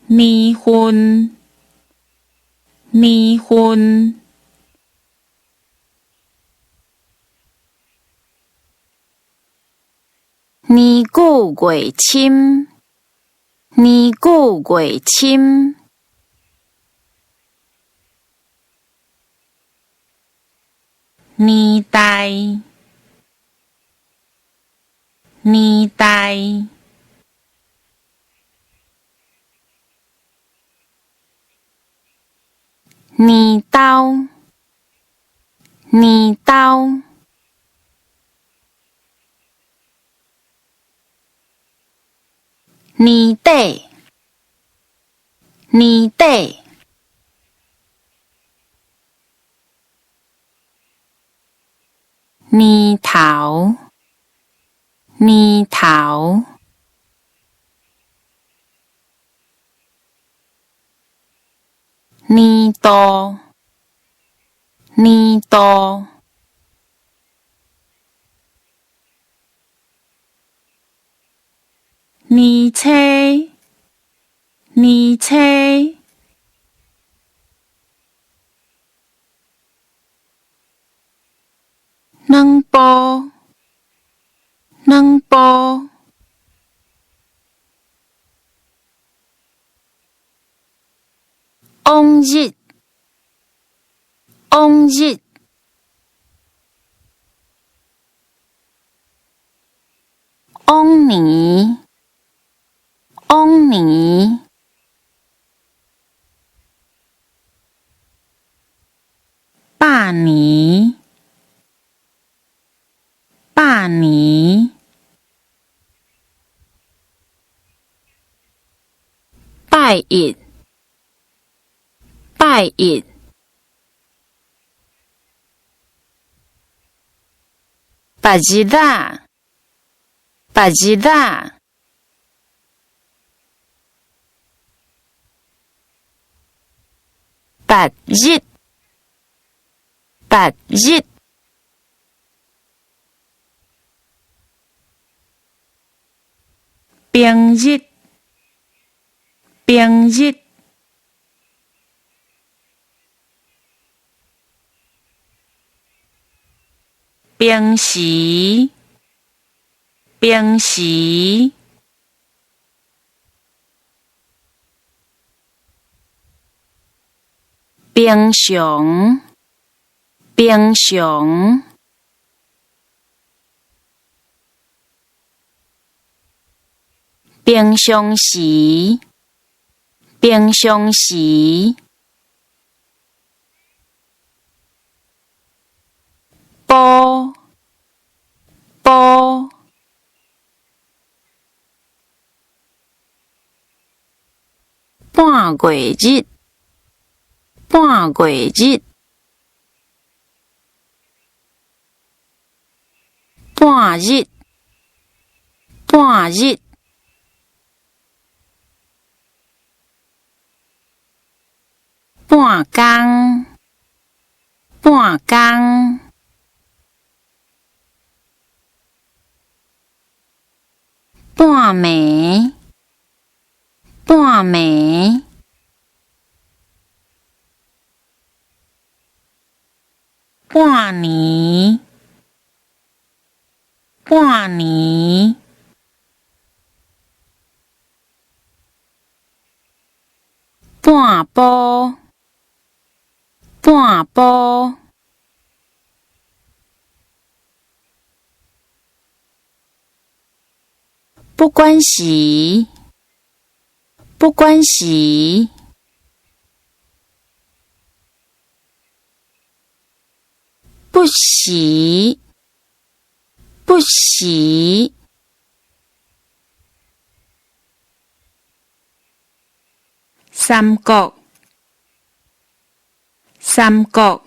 离婚，离婚。年久月深，年久月深。年代，年代。年豆，年豆。年底，年底。年头，年头。年度，年度。年初，年初。软布，软布。往日，往日。往年，往年。百年，百年。拜一，拜一。白日仔，白日仔。白日，白日。平日，平日。平时，平时。平常，平常。平常时，平常时。补，补。半月日，半月日。半日，半日。半工，半工。半暝，半暝。半年，半年。半晡，半晡。不管时，不管时。不时，不时。三国，三国。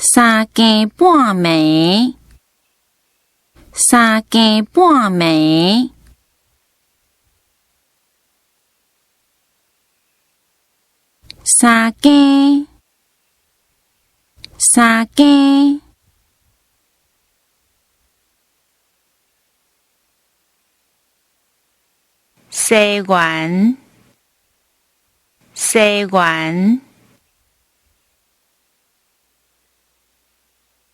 三更半暝，三更半暝。三更，三更。西元，西元。